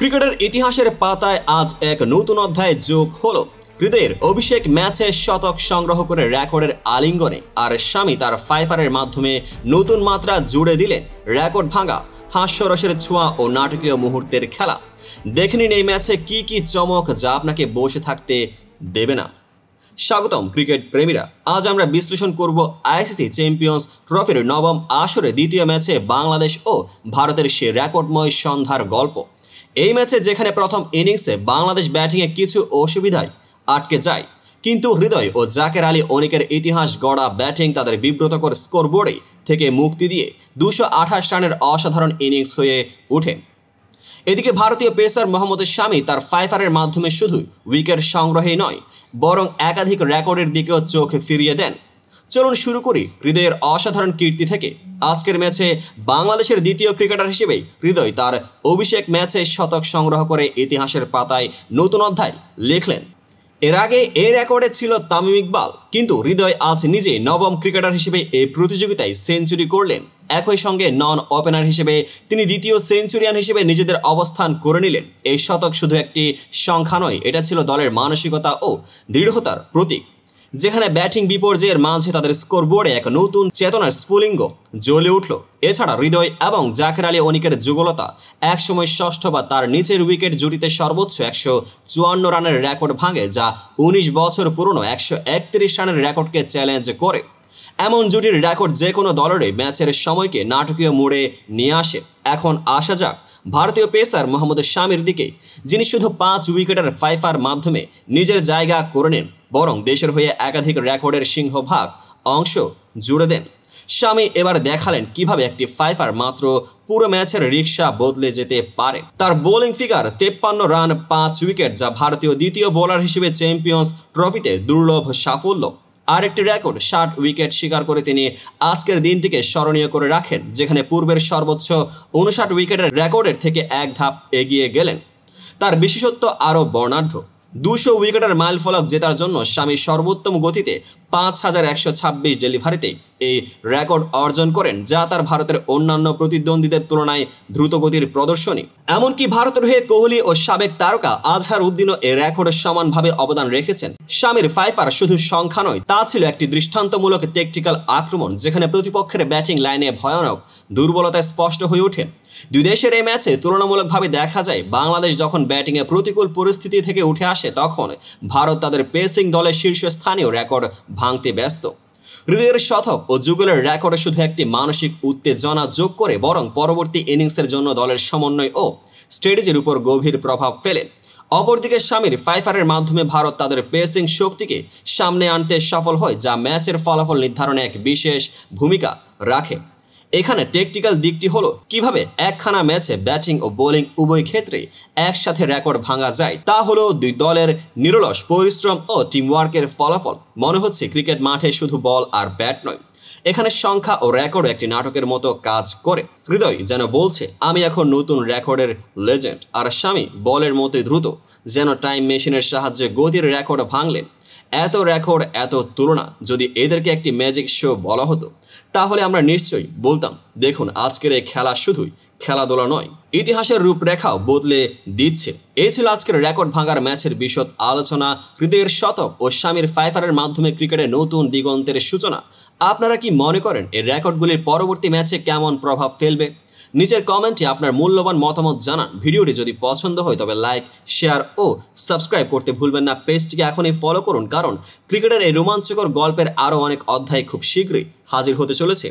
ক্রিকেটের ইতিহাসের পাতায় আজ এক নতুন অধ্যায় যোগ হলো। হৃদয়ের অভিষেক ম্যাচে শতক সংগ্রহ করে রেকর্ডের আলিঙ্গনে আর স্বামী তার ফাইফারের মাধ্যমে নতুন মাত্রা জুড়ে দিলেন। রেকর্ড ভাঙা, হাস্যরসের ছোঁয়া ও নাটকীয় মুহূর্তের খেলা। দেখে নিন এই ম্যাচে কি কি চমক যা আপনাকে বসে থাকতে দেবে না। স্বাগতম ক্রিকেট প্রেমীরা, আজ আমরা বিশ্লেষণ করব আইসিসি চ্যাম্পিয়ন্স ট্রফির নবম আসরে দ্বিতীয় ম্যাচে বাংলাদেশ ও ভারতের সে রেকর্ডময় সন্ধ্যার গল্প। এই ম্যাচে যেখানে প্রথম ইনিংসে বাংলাদেশ ব্যাটিংয়ে কিছু অসুবিধায় আটকে যায়, কিন্তু হৃদয় ও জাকের আলী অনিকের ইতিহাস গড়া ব্যাটিং তাদের বিব্রতকর স্কোরবোর্ডে থেকে মুক্তি দিয়ে 228 রানের অসাধারণ ইনিংস হয়ে ওঠে। এদিকে ভারতীয় পেসার মোহাম্মদ শামি তার ফাইফারের মাধ্যমে শুধু উইকেট সংগ্রহেই নয়, বরং একাধিক রেকর্ডের দিকেও চোখ ফিরিয়ে দেন। চলুন শুরু করি হৃদয়ের অসাধারণ কীর্তি থেকে। আজকের ম্যাচে বাংলাদেশের দ্বিতীয় ক্রিকেটার হিসেবেই হৃদয় তার অভিষেক ম্যাচে শতক সংগ্রহ করে ইতিহাসের পাতায় নতুন অধ্যায় লিখলেন। এর আগে এই রেকর্ডে ছিল তামিম ইকবাল, কিন্তু হৃদয় আজ নিজে নবম ক্রিকেটার হিসেবে এই প্রতিযোগিতায় সেঞ্চুরি করলেন। একই সঙ্গে নন ওপেনার হিসেবে তিনি দ্বিতীয় সেঞ্চুরিয়ান হিসেবে নিজেদের অবস্থান করে নিলেন। এই শতক শুধু একটি সংখ্যা নয়, এটা ছিল দলের মানসিকতা ও দৃঢ়তার প্রতীক। যেখানে ব্যাটিং বিপর্যয়ের মাঝে তাদের স্কোরবোর্ডে এক নতুন চেতনার স্ফুলিঙ্গ জ্বলে উঠল। এছাড়া হৃদয় এবং জাকের আলী অনিকের যুগলতা একসময় ষষ্ঠ বা তার নিচের উইকেট জুটিতে সর্বোচ্চ 154 রানের রেকর্ড ভাঙে, যা 19 বছর পুরনো 131 রানের রেকর্ডকে চ্যালেঞ্জ করে। এমন জুটির রেকর্ড যে কোনো দলেরই ম্যাচের সময়কে নাটকীয় মোড়ে নিয়ে আসে। এখন আসা যাক ভারতীয় পেসার মোহাম্মদ শামির দিকে, যিনি শুধু 5 উইকেটের ফাইফার মাধ্যমে নিজের জায়গা করে নেন, বরং দেশের হয়ে একাধিক রেকর্ডের সিংহভাগ অংশ জুড়ে দেন। শামি এবার দেখালেন কিভাবে একটি ফাইফার মাত্র পুরো ম্যাচের রিক্সা বদলে যেতে পারে। তার বোলিং ফিগার 53 রান 5 উইকেট, যা ভারতীয় দ্বিতীয় বোলার হিসেবে চ্যাম্পিয়ন্স ট্রফিতে দুর্লভ সাফল্য। আরেকটি রেকর্ড 60 উইকেট শিকার করে তিনি আজকের দিনটিকে স্মরণীয় করে রাখেন, যেখানে পূর্বের সর্বোচ্চ 59 উইকেটের রেকর্ডের থেকে এক ধাপ এগিয়ে গেলেন। তার বিশেষত্ব আরও বর্ণাঢ্য। 200 উইকেটের মাইল ফলক জেতার জন্য স্বামী সর্বোত্তম গতিতে 5126 ডেলিভারিতে এই রেকর্ড অর্জন করেন, যা তার ভারতের অন্যান্য প্রতিদ্বন্দ্বীদের তুলনায় দ্রুতগতির প্রদর্শনী। এমনকি ভারতের হয়ে কোহলি ও সাবেক তারকা আজহার উদ্দিনও এই রেকর্ডে সমানভাবে অবদান রেখেছেন। স্বামীর ফাইফার শুধু সংখ্যা নয়, তা ছিল একটি দৃষ্টান্তমূলক টেকটিক্যাল আক্রমণ, যেখানে প্রতিপক্ষের ব্যাটিং লাইনে ভয়ানক দুর্বলতা স্পষ্ট হয়ে ওঠে। দুই দেশের এই ম্যাচে তুলনামূলকভাবে দেখা যায়, বাংলাদেশ যখন ব্যাটিংয়ে প্রতিকূল পরিস্থিতি থেকে উঠে আসে, তখন ভারত তাদের পেসিং দলের শীর্ষস্থানীয় রেকর্ড ভাঙতে ব্যস্ত। হৃদয়ের শতক ও যুগলের রেকর্ডে শুধু একটি মানসিক উত্তেজনা যোগ করে, বরং পরবর্তী ইনিংসের জন্য দলের সমন্বয় ও স্ট্র্যাটেজির উপর গভীর প্রভাব ফেলে। অপরদিকে স্বামীর ফাইফারের মাধ্যমে ভারত তাদের পেসিং শক্তিকে সামনে আনতে সফল হয়, যা ম্যাচের ফলাফল নির্ধারণে এক বিশেষ ভূমিকা রাখে। এখানে টেকটিক্যাল দিকটি হলো কিভাবে একখানা ম্যাচে ব্যাটিং ও বোলিং উভয় ক্ষেত্রে একসাথে রেকর্ড ভাঙা যায়। তা হলো দুই দলের নিরলস পরিশ্রম ও টিমওয়ার্কের ফলাফল। মনে হচ্ছে ক্রিকেট মাঠে শুধু বল আর ব্যাট নয়, এখানে সংখ্যা ও রেকর্ড একটি নাটকের মতো কাজ করে। হৃদয় যেন বলছে, আমি এখন নতুন রেকর্ডের লেজেন্ড, আর স্বামী বলের মতোই দ্রুত, যেন টাইম মেশিনের সাহায্যে গতির রেকর্ড ভাঙলেন। এত রেকর্ড, এত তুলনা, যদি এদেরকে একটি ম্যাজিক শো বলা হতো, তাহলে আমরা নিশ্চয়ই বলতাম, দেখুন আজকের এই খেলা শুধুই খেলাধুলা নয়, ইতিহাসের রূপরেখাও বদলে দিচ্ছে। এই ছিল আজকের রেকর্ড ভাঙার ম্যাচের বিশদ আলোচনা। হৃদয়ের শতক ও স্বামীর ফাইফারের মাধ্যমে ক্রিকেটে নতুন দিগন্তের সূচনা। আপনারা কি মনে করেন এই রেকর্ডগুলির পরবর্তী ম্যাচে কেমন প্রভাব ফেলবে? নিচের কমেন্টে আপনার মূল্যবান মতামত জানান। ভিডিওটি যদি পছন্দ হয় তবে লাইক, শেয়ার ও সাবস্ক্রাইব করতে ভুলবেন না। পেজটিকে এখনই ফলো করুন, কারণ ক্রিকেটের এই রোমাঞ্চকর গল্পের আরও অনেক অধ্যায় খুব শীঘ্রই হাজির হতে চলেছে।